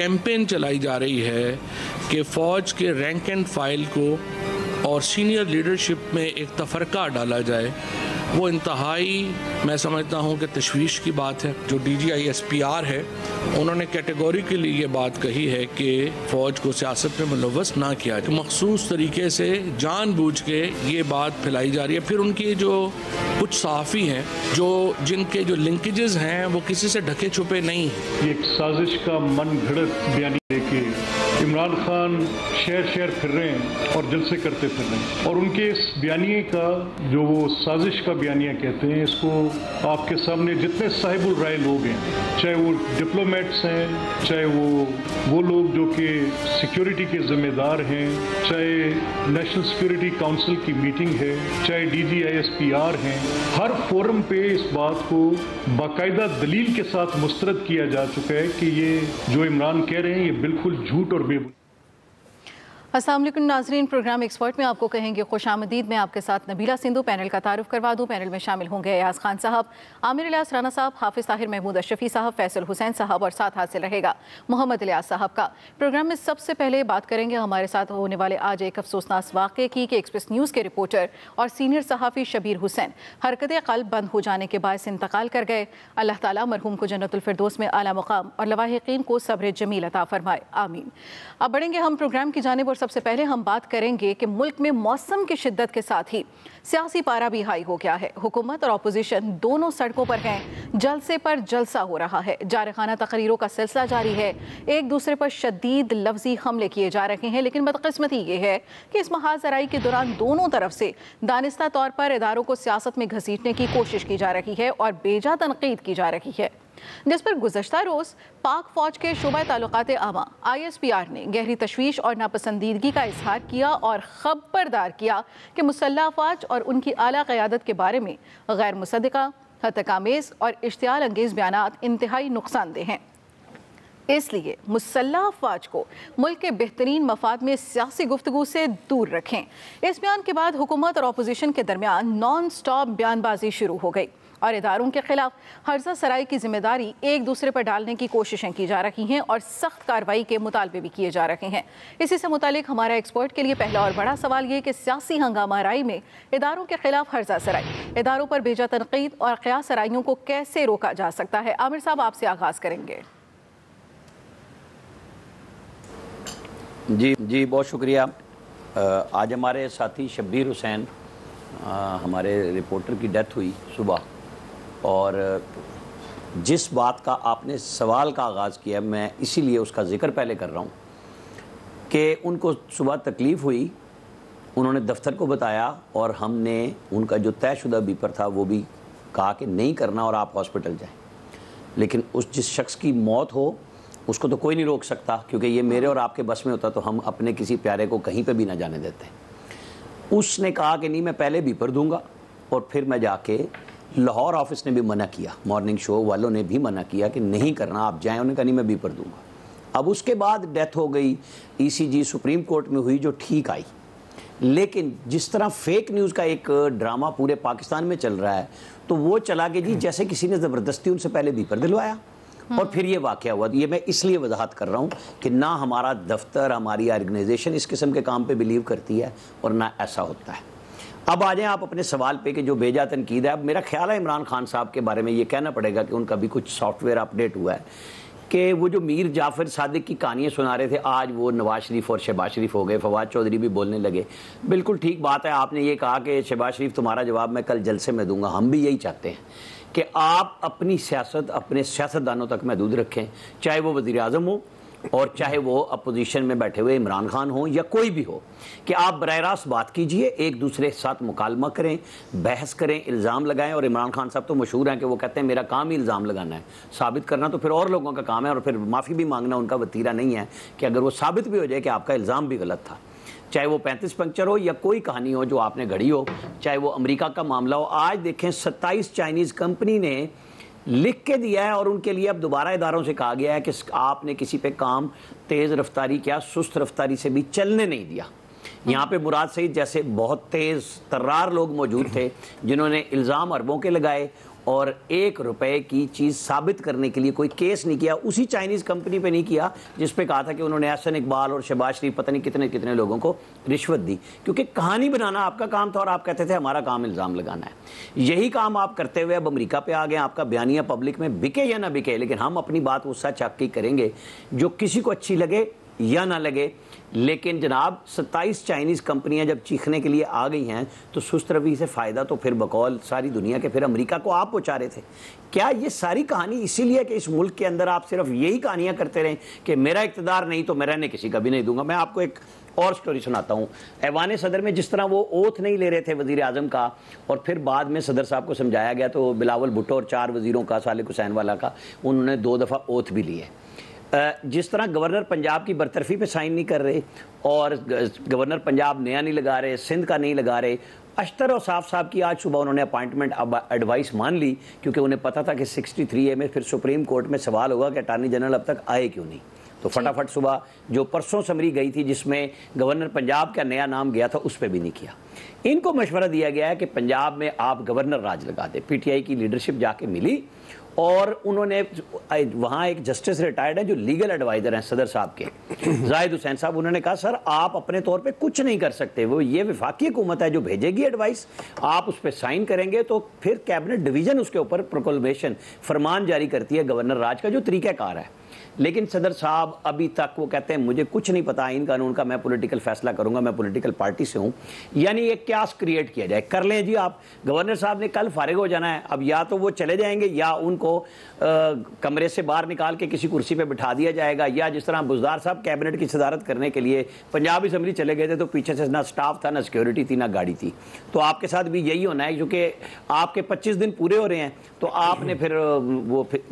Campaign चलाई जा रही है कि फ़ौज के रैंक एंड फाइल को और सीनियर लीडरशिप में एक तफरका डाला जाए, वो इंतहाई मैं समझता हूँ कि तशवीश की बात है। जो DGISPR है उन्होंने कैटेगरी के लिए ये बात कही है कि फ़ौज को सियासत में मुलव्वस ना किया जाए। मखसूस तरीके से जानबूझ के ये बात फैलाई जा रही है। फिर उनकी जो कुछ सहाफ़ी हैं जिनके जो लिंकेजेस हैं वो किसी से ढके छुपे नहीं हैं। ये एक साजिश का मन घड़त बयानी देके इमरान खान शहर फिर रहे हैं और जलसे करते फिर रहे हैं, और उनके इस बयानिए का जो वो साजिश का बयानिया कहते हैं, इसको आपके सामने जितने साहिबुल राय लोग हैं, चाहे वो डिप्लोमेट्स हैं, चाहे वो लोग जो कि सिक्योरिटी के जिम्मेदार हैं, चाहे नेशनल सिक्योरिटी काउंसिल की मीटिंग है, चाहे DGISPR हैं, हर फोरम पे इस बात को बाकायदा दलील के साथ मुस्तरद किया जा चुका है कि ये जो इमरान कह रहे हैं ये बिल्कुल झूठ और बेबुनियाद। अस्सलाम वालेकुम नाज़रीन, प्रोग्राम एक्सपर्ट में आपको कहेंगे खुशामदीद। मैं आपके साथ नबीला सिंधु। पैनल का तारुफ करवा दूं। पैनल में शामिल होंगे अयाज खान साहब, आमिर इलियास राना साहब, हाफिज़ ताहिर महमूद अशरफी साहब, फैसल हुसैन साहब और साथ हासिल रहेगा मोहम्मद इलियास साहब का। प्रोग्राम में सबसे पहले बात करेंगे हमारे साथ होने वाले आज एक अफसोसनाक वाक़े की कि एक्सप्रेस न्यूज़ के रिपोर्टर और सीनियर सहाफ़ी शबीर हुसैन हरकत क़ल्ब बंद हो जाने के बायस इंतकाल कर गए। अल्लाह ताला मरहूम को जन्नतुल फिरदौस में आला मुकाम और लवाहिकीन को सब्र जमील अता फरमाए, आमीन। अब बढ़ेंगे हम प्रोग्राम की जानिब और सबसे पहले हम बात करेंगे कि मुल्क में मौसम की शिद्दत के साथ ही सियासी पारा भी हाई हो गया है। हुकूमत और अपोजिशन दोनों सड़कों पर हैं, जलसे पर जलसा हो रहा है, जारखाना तकरीरों का सिलसिला जारी है, एक दूसरे पर शदीद लफ्जी हमले किए जा रहे हैं। लेकिन बदकिस्मती ये है कि इस महाजराई के दौरान दोनों तरफ से दानिस्ता तौर पर इदारों को सियासत में घसीटने की कोशिश की जा रही है और बेजा तनकीद की जा रही है, जिस पर गुज़श्ता रोज़ पाक फ़ौज के शोबा ताल्लुकात आमा ISPR ने गहरी तशवीश और नापसंदीदगी का इजहार किया और खबरदार किया कि मुसल्लह अफ़वाज और उनकी आला क़यादत के बारे में गैर मुसद्दिक़ा, हतकामेज़ और इश्तियाल अंगेज़ बयानात इंतहाई नुकसानदेह हैं। इसलिए मुसल्लह अफ़वाज को मुल्क के बेहतरीन मफाद में सियासी गुफ्तगू से दूर रखें। इस बयान के बाद हुकूमत और अपोजिशन के दरमियान नॉन स्टॉप बयानबाजी शुरू हो गई और इदारों के खिलाफ हर्जा सराई की जिम्मेदारी एक दूसरे पर डालने की कोशिशें की जा रही हैं और सख्त कार्रवाई के मुतालबे भी किए जा रहे हैं। इसी से मुतालिक हमारा एक्सपर्ट के लिए पहला और बड़ा सवाल ये कि सियासी हंगामा राई में इदारों के खिलाफ हर्जा सराई, इदारों पर बेजा तनकीद और क़यास सराइयों को कैसे रोका जा सकता है। आमिर साहब, आपसे आगाज़ करेंगे। जी बहुत शुक्रिया। आज हमारे साथी शब्बीर हुसैन, हमारे रिपोर्टर की डेथ हुई सुबह, और जिस बात का आपने सवाल का आगाज़ किया, मैं इसीलिए उसका ज़िक्र पहले कर रहा हूँ कि उनको सुबह तकलीफ़ हुई, उन्होंने दफ्तर को बताया और हमने उनका जो तयशुदा बीपर था वो भी कहा कि नहीं करना और आप हॉस्पिटल जाएं। लेकिन जिस शख्स की मौत हो उसको तो कोई नहीं रोक सकता, क्योंकि ये मेरे और आपके बस में होता तो हम अपने किसी प्यारे को कहीं पे भी ना जाने देते। उसने कहा कि नहीं, मैं पहले बीपर दूंगा, और फिर मैं जाके लाहौर ऑफिस ने भी मना किया, मॉर्निंग शो वालों ने भी मना किया कि नहीं करना, आप जाएं। उन्होंने कहा नहीं, मैं बीपर दूंगा। अब उसके बाद डेथ हो गई, ECG सुप्रीम कोर्ट में हुई, जो ठीक आई। लेकिन जिस तरह फेक न्यूज़ का एक ड्रामा पूरे पाकिस्तान में चल रहा है, तो वो चला कि जी जैसे किसी ने ज़बरदस्ती उनसे पहले बीपर दिलवाया और फिर ये वाक़या हुआ। ये मैं इसलिए वजाहत कर रहा हूँ कि ना हमारा दफ्तर, हमारी ऑर्गेनाइजेशन इस किस्म के काम पे बिलीव करती है और ना ऐसा होता है। अब आ जाएं आप अपने सवाल पे कि जो बेजा तनकीद है। अब मेरा ख्याल है इमरान खान साहब के बारे में ये कहना पड़ेगा कि उनका भी कुछ सॉफ्टवेयर अपडेट हुआ है कि वो जो मीर जाफ़र सादिक की कहानियाँ सुना रहे थे, आज वो नवाज शरीफ और शहबाज शरीफ हो गए, फवाद चौधरी भी बोलने लगे। बिल्कुल ठीक बात है, आपने ये कहा कि शहबाज शरीफ तुम्हारा जवाब मैं कल जलसे में दूंगा। हम भी यही चाहते हैं कि आप अपनी सियासत अपने सियासतदानों तक महदूद रखें, चाहे वो वज़ीर आज़म हो और चाहे वो अपोजिशन में बैठे हुए इमरान खान हो या कोई भी हो, कि आप बराह रास्त बात कीजिए, एक दूसरे के साथ मुकालमा करें, बहस करें, इल्ज़ाम लगाएं। और इमरान खान साहब तो मशहूर हैं कि वो कहते हैं मेरा काम ही इल्ज़ाम लगाना है, साबित करना तो फिर और लोगों का काम है, और फिर माफ़ी भी मांगना उनका वतीरा नहीं है कि अगर वो साबित भी हो जाए कि आपका इल्ज़ाम भी गलत था। चाहे वो 35 पंक्चर हो या कोई कहानी हो जो आपने घड़ी हो, चाहे वो अमेरिका का मामला हो। आज देखें 27 चाइनीज़ कंपनी ने लिख के दिया है और उनके लिए अब दोबारा इदारों से कहा गया है कि आपने किसी पे काम तेज़ रफ्तारी क्या सुस्त रफ्तारी से भी चलने नहीं दिया। यहाँ पे मुराद सईद जैसे बहुत तेज़ तर्रार लोग मौजूद थे जिन्होंने इल्ज़ाम अरबों के लगाए और 1 रुपए की चीज़ साबित करने के लिए कोई केस नहीं किया, उसी चाइनीज़ कंपनी पे नहीं किया जिस पे कहा था कि उन्होंने एहसन इकबाल और शहबाज शरीफ पता नहीं कितने कितने लोगों को रिश्वत दी, क्योंकि कहानी बनाना आपका काम था और आप कहते थे हमारा काम इल्ज़ाम लगाना है। यही काम आप करते हुए अब अमेरिका पे आ गए। आपका बयानिया पब्लिक में बिके या ना बिके, लेकिन हम अपनी बात उस सच हक की करेंगे जो किसी को अच्छी लगे या ना लगे। लेकिन जनाब 27 चाइनीज़ कंपनियां जब चीखने के लिए आ गई हैं तो सुस्त रवि से फ़ायदा तो फिर बकौल सारी दुनिया के फिर अमेरिका को आप पहुंचा रहे थे। क्या ये सारी कहानी इसीलिए कि इस मुल्क के अंदर आप सिर्फ यही कहानियां करते रहें कि मेरा इक़्तिदार नहीं तो मैं रहने किसी का भी नहीं दूंगा? मैं आपको एक और स्टोरी सुनाता हूँ। ऐवान सदर में जिस तरह वो ओथ नहीं ले रहे थे वज़ीर आज़म का और फिर बाद में सदर साहब को समझाया गया तो बिलावल भुट्टो और 4 वज़ीरों का, सालिक हुसैन वाला का, उन्होंने 2 दफ़ा ओथ भी लिए। जिस तरह गवर्नर पंजाब की बरतरफी पे साइन नहीं कर रहे और गवर्नर पंजाब नया नहीं लगा रहे, सिंध का नहीं लगा रहे, अख्तर और साफ साहब की आज सुबह उन्होंने अपॉइंटमेंट एडवाइस मान ली क्योंकि उन्हें पता था कि 63A में फिर सुप्रीम कोर्ट में सवाल होगा कि अटॉर्नी जनरल अब तक आए क्यों नहीं। तो फटाफट सुबह जो परसों समरी गई थी जिसमें गवर्नर पंजाब का नया नाम गया था उस पर भी नहीं किया। इनको मशवरा दिया गया है कि पंजाब में आप गवर्नर राज लगा दे। PTI की लीडरशिप जाके मिली और उन्होंने वहाँ एक जस्टिस रिटायर्ड है जो लीगल एडवाइज़र हैं सदर साहब के, जाहिद हुसैन साहब, उन्होंने कहा सर आप अपने तौर पे कुछ नहीं कर सकते, वो ये वफाकी हुकूमत है जो भेजेगी एडवाइस, आप उस पर साइन करेंगे तो फिर कैबिनेट डिवीज़न उसके ऊपर प्रोक्लेमेशन फरमान जारी करती है गवर्नर राज का जो तरीक़ाकार है। लेकिन सदर साहब अभी तक वो कहते हैं मुझे कुछ नहीं पता इन कानून का, मैं पॉलिटिकल फैसला करूंगा, मैं पॉलिटिकल पार्टी से हूं। यानी एक क्यास क्रिएट किया जाए, कर लें जी आप। गवर्नर साहब ने कल फारिग हो जाना है, अब या तो वो चले जाएंगे या उनको कमरे से बाहर निकाल के किसी कुर्सी पे बिठा दिया जाएगा, या जिस तरह बुज़दार साहब कैबिनेट की सदारत करने के लिए पंजाब असम्बली चले गए थे तो पीछे से ना स्टाफ था, ना सिक्योरिटी थी, ना गाड़ी थी। तो आपके साथ भी यही होना है क्योंकि आपके 25 दिन पूरे हो रहे हैं तो आपने फिर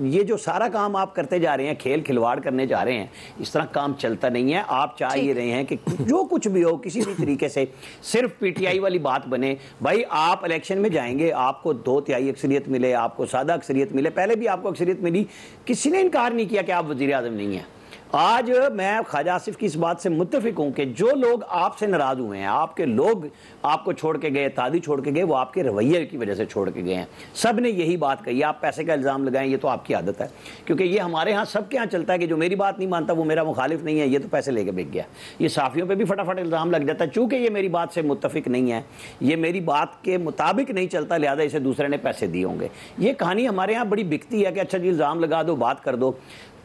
ये जो सारा काम आप करते जा रहे हैं, खेल खिलवाड़ करने जा रहे हैं, इस तरह काम चलता नहीं है। आप चाह ये रहे हैं कि जो कुछ भी हो किसी भी तरीके से सिर्फ PTI वाली बात बने। भाई आप इलेक्शन में जाएंगे, आपको 2/3 अक्सरियत मिले, आपको सादा अक्सरियत मिले, पहले भी आपको अक्सरियत मिली, किसी ने इनकार नहीं किया कि आप वज़ीर आज़म नहीं हैं। आज मैं ख्वाजा आसिफ की इस बात से मुत्तफिक हूं कि जो लोग आपसे नाराज हुए हैं, आपके लोग आपको छोड़ के गए, तादी छोड़ के गए, वो आपके रवैये की वजह से छोड़ के गए हैं। सब ने यही बात कही। आप पैसे का इल्ज़ाम लगाएं, ये तो आपकी आदत है, क्योंकि ये हमारे यहाँ सबके यहाँ चलता है कि जो मेरी बात नहीं मानता वो मेरा मुखालिफ नहीं है, ये तो पैसे लेके बिक गया। ये साफ़ियों पर भी फटाफट इल्ज़ाम लग जाता है, चूँकि ये मेरी बात से मुत्तफिक नहीं है, ये मेरी बात के मुताबिक नहीं चलता, लिहाजा इसे दूसरे ने पैसे दिए होंगे। ये कहानी हमारे यहाँ बड़ी बिकती है कि अच्छा जी इल्ज़ाम लगा दो, बात कर दो।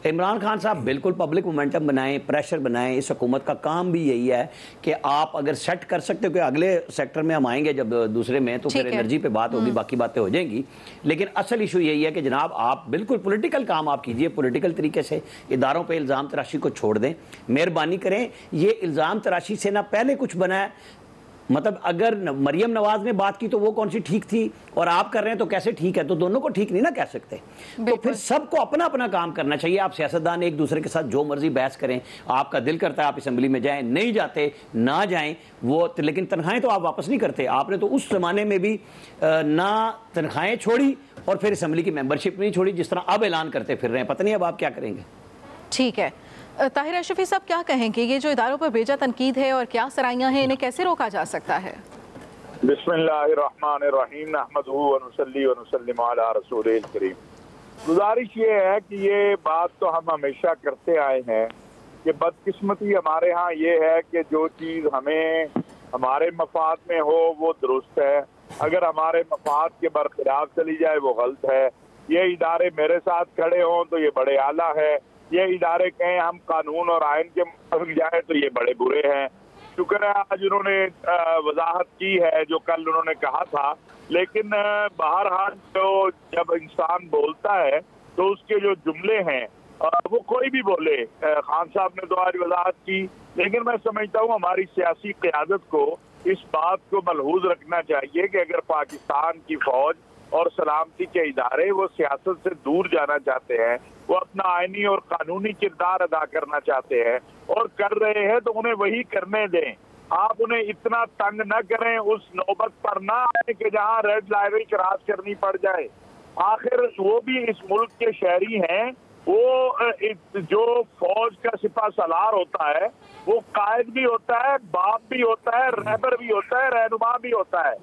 इमरान खान साहब बिल्कुल पब्लिक मोमेंटम बनाएं, प्रेशर बनाएं। इस हुकूमत का काम भी यही है कि आप अगर सेट कर सकते हो कि अगले सेक्टर में हम आएंगे जब दूसरे में, तो फिर एनर्जी पे बात होगी, बाकी बातें हो जाएंगी। लेकिन असल इशू यही है कि जनाब आप बिल्कुल पॉलिटिकल काम आप कीजिए, पॉलिटिकल तरीके से इदारों पे इल्ज़ाम तराशी को छोड़ दें, मेहरबानी करें। ये इल्ज़ाम तराशी से ना पहले कुछ बना है, मतलब अगर मरियम नवाज ने बात की तो वो कौन सी ठीक थी और आप कर रहे हैं तो कैसे ठीक है, तो दोनों को ठीक नहीं ना कह सकते। तो फिर सबको अपना अपना काम करना चाहिए। आप सियासतदान एक दूसरे के साथ जो मर्जी बहस करें, आपका दिल करता है आप असेंबली में जाएं, नहीं जाते ना जाएं, वो लेकिन तनख्वाहें तो आप वापस नहीं करते। आपने तो उस जमाने में भी ना तनख्वाहें छोड़ी और फिर असेंबली की मेंबरशिप नहीं छोड़ी, जिस तरह अब ऐलान करते फिर रहे हैं। पता नहीं अब आप क्या करेंगे। ठीक है, ताहिर अशरफी साहब क्या कहेंगे, ये जो इदारों पर बेजा तनकीद है और क्या सराहियां हैं, इन्हें कैसे रोका जा सकता है? बिस्मिल्लाहिर्रहमानिर्रहीम, नहमदुहु व नुसल्ली व नुसल्लिमु अला रसूलिल करीम। गुजारिश ये है कि ये बात तो हम हमेशा करते आए हैं कि बदकिस्मती हमारे यहाँ ये है कि जो चीज़ हमें हमारे मफाद में हो वो दुरुस्त है, अगर हमारे मफाद के बरखिलाफ चली जाए वो गलत है। ये इदारे मेरे साथ खड़े हों तो ये बड़े आला है, ये इदारे कहें हम कानून और आइन के मुताबिक जाए तो ये बड़े बुरे हैं। शुक्र है आज उन्होंने वजाहत की है जो कल उन्होंने कहा था, लेकिन बहरहाल जो जब इंसान बोलता है तो उसके जो जुमले हैं वो कोई भी बोले, खान साहब ने तो आज वजाहत की, लेकिन मैं समझता हूँ हमारी सियासी क़यादत को इस बात को मलहूज रखना चाहिए कि अगर पाकिस्तान की फौज और सलामती के इदारे वो सियासत से दूर जाना चाहते हैं, वो अपना आईनी और कानूनी किरदार अदा करना चाहते हैं और कर रहे हैं, तो उन्हें वही करने दें। आप उन्हें इतना तंग न करें, उस नौबत पर ना आए कि जहां रेड लाइनें क्रॉस करनी पड़ जाए। आखिर वो भी इस मुल्क के शहरी हैं, वो जो फौज का सिपा सलार होता है वो कायद भी होता है, बाप भी होता है, रहबर भी होता है, रहनुमा भी होता है,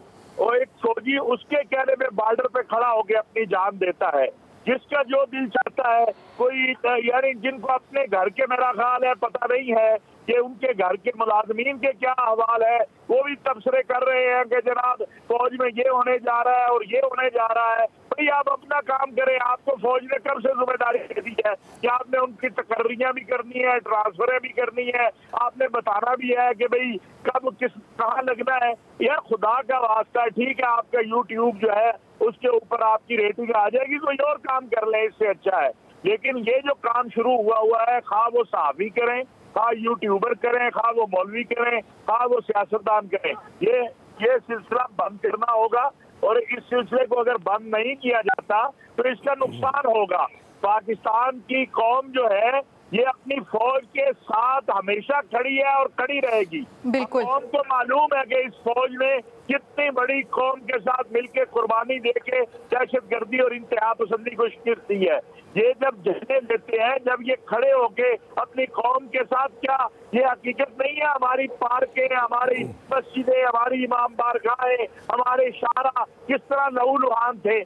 और एक फौजी उसके कहने में बॉर्डर पे खड़ा होकर अपनी जान देता है, जिसका जो दिल चाहता है। कोई यानी जिनको अपने घर के, मेरा ख्याल है, पता नहीं है कि उनके घर के मुलाजमीन के क्या अहवाल है, वो भी तबसरे कर रहे हैं कि जनाब फौज में ये होने जा रहा है और ये होने जा रहा है। भाई आप अपना काम करें, आपको फौज ने कब से जिम्मेदारी दे दी है कि आपने उनकी तकर्रियां भी करनी है, ट्रांसफरें भी करनी है, आपने बताना भी है कि भाई कब किस कहाँ लगना है। यार खुदा का वास्ता है, ठीक है आपका यूट्यूब जो है उसके ऊपर आपकी रेटिंग आ जाएगी, कोई और काम कर ले, इससे अच्छा है। लेकिन ये जो काम शुरू हुआ है, खा वो सहाफ़ी करें, खा यूट्यूबर करें, खा वो मौलवी करें, खा वो सियासतदान करें, ये सिलसिला बंद करना होगा। और इस सिलसिले को अगर बंद नहीं किया जाता तो इसका नुकसान होगा। पाकिस्तान की कौम जो है ये अपनी फौज के साथ हमेशा खड़ी है और खड़ी रहेगी। बिल्कुल। कौम को मालूम है कि इस फौज ने कितनी बड़ी कौम के साथ मिलकर कुर्बानी देके दहशतगर्दी और इंतहा पसंदी को शिकस्त दी है। ये जब झंडे लेते हैं, जब ये खड़े होके अपनी कौम के साथ, क्या ये हकीकत नहीं है? हमारी पार्कें, हमारी मस्जिदें, हमारी इमाम बारगाहें, हमारे शारा किस तरह लहूलुहान थे।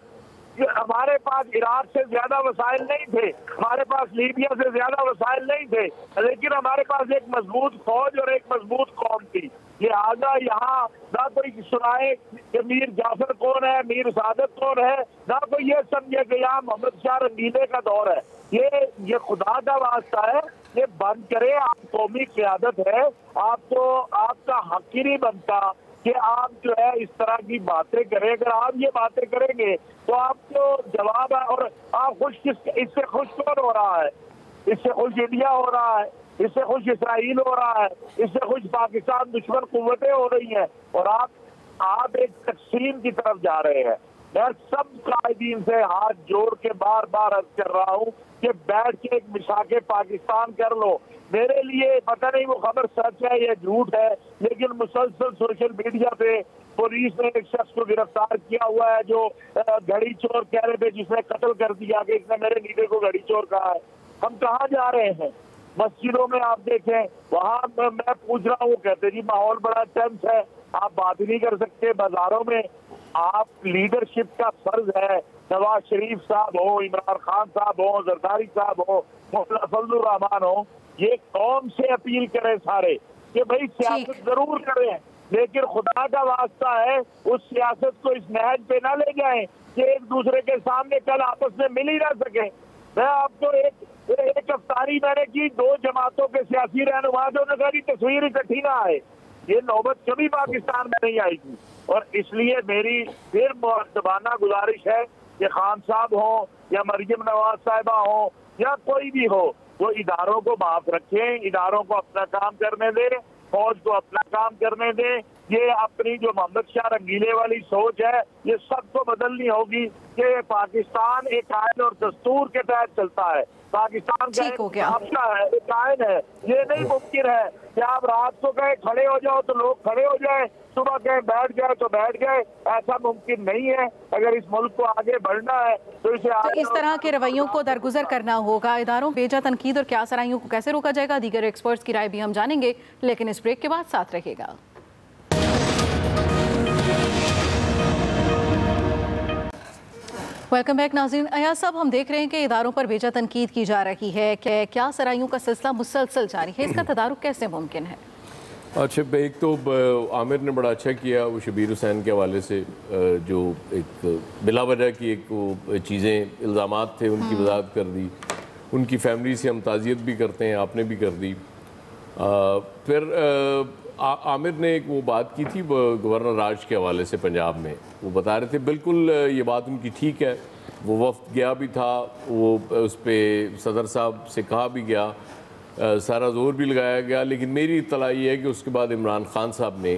हमारे पास इराक से ज्यादा वसाइल नहीं थे, हमारे पास लीबिया से ज्यादा वसाइल नहीं थे, लेकिन हमारे पास एक मजबूत फौज और एक मजबूत कौम थी। लिहाजा यहाँ ना कोई सुनाए कि मीर जाफर कौन है, मीर सादत कौन है, ना कोई ये समझे कि यहाँ मोहम्मद शाह रंगीले का दौर है। ये खुदा का वास्ता है, ये बंद करे। आप कौमी क़यादत है, आपको आपका हक ही नहीं बनता कि आप जो है इस तरह की बातें करें। अगर आप ये बातें करेंगे तो आपको जवाब है। और आप खुश इससे खुश कौन हो रहा है? इससे खुश इंडिया हो रहा है, इससे खुश इसराइल हो रहा है, इससे खुश पाकिस्तान दुश्मन कुव्वतें हो रही हैं, और आप एक तकसीम की तरफ जा रहे हैं। मैं सब कायदीन से हाथ जोड़ के बार बार अर्ज कर रहा हूँ कि बैठ के एक मिसाके पाकिस्तान कर लो। मेरे लिए पता नहीं वो खबर सच है या झूठ है, लेकिन मुसलसल सोशल मीडिया पे पुलिस ने एक शख्स को गिरफ्तार किया हुआ है जो घड़ी चोर कह रहे थे, जिसने कत्ल कर दिया कि इसने मेरे लीडर को घड़ी चोर कहा है। हम कहाँ जा रहे हैं? मस्जिदों में आप देखें, वहाँ मैं पूछ रहा हूँ, कहते जी माहौल बड़ा टेंस है, आप बात ही नहीं कर सकते। बाजारों में आप लीडरशिप का फर्ज है, नवाज शरीफ साहब हो, इमरान खान साहब हो, जरदारी साहब हो, मौलाना फजलुर रहमान हो, ये कौम से अपील करें सारे कि भाई सियासत जरूर करें, लेकिन खुदा का वास्ता है उस सियासत को इस नहज पे ना ले जाएं कि एक दूसरे के सामने कल आपस में मिल ही ना सके। मैं आपको एक अफ्तारी मैंने की, दो जमातों के सियासी रहनुमा जो ने कहा तस्वीर इकट्ठी ना आए, ये नौबत कभी पाकिस्तान में नहीं आएगी। और इसलिए मेरी फिर मुअद्दबाना गुजारिश है कि खान साहब हो या मरियम नवाज साहिबा हो या कोई भी हो, वो इदारों को माफ रखें, इदारों को अपना काम करने दें, फौज को अपना काम करने दें। ये अपनी जो मोहम्मद शाह रंगीले वाली सोच है, ये सबको बदलनी होगी कि पाकिस्तान एक आयन और दस्तूर के तहत चलता है। पाकिस्तान का आपका है, एक आयन है। ये नहीं मुमकिन है कि आप रात को कहे खड़े हो जाओ तो लोग खड़े हो जाए, सुबह कहे बैठ जाए तो बैठ जाए। ऐसा मुमकिन नहीं है। अगर इस मुल्क को आगे बढ़ना है तो इसे तो इस तरह के रवैयों को दरगुजर करना होगा। इदारों बेजा तनकीद और क्या सराइयों को कैसे रोका जाएगा, दीगर एक्सपर्ट्स की राय भी हम जानेंगे, लेकिन इस ब्रेक के बाद साथ रहेगा। वेलकम बैक नाज़रीन। अयाज साहब, हम देख रहे हैं कि इदारों पर बेजा तनकीद की जा रही है कि क्या सराइयों का सिलसिला मुसलसल जारी है, इसका तदारुक कैसे मुमकिन है? अच्छा, एक तो आमिर ने बड़ा अच्छा किया वो शबीर हुसैन के हवाले से, जो एक बिला वजह की एक वो चीज़ें इल्ज़ामात थे उनकी वजाहत कर दी। उनकी फैमिली से हम ताज़ियत भी करते हैं, आपने भी कर दी। फिर आमिर ने एक वो बात की थी गवर्नर राज के हवाले से पंजाब में, वो बता रहे थे बिल्कुल ये बात उनकी ठीक है। वो वफ्द गया भी था, वो उस पर सदर साहब से कहा भी गया, सारा जोर भी लगाया गया, लेकिन मेरी इत्तला ये है कि उसके बाद इमरान खान साहब ने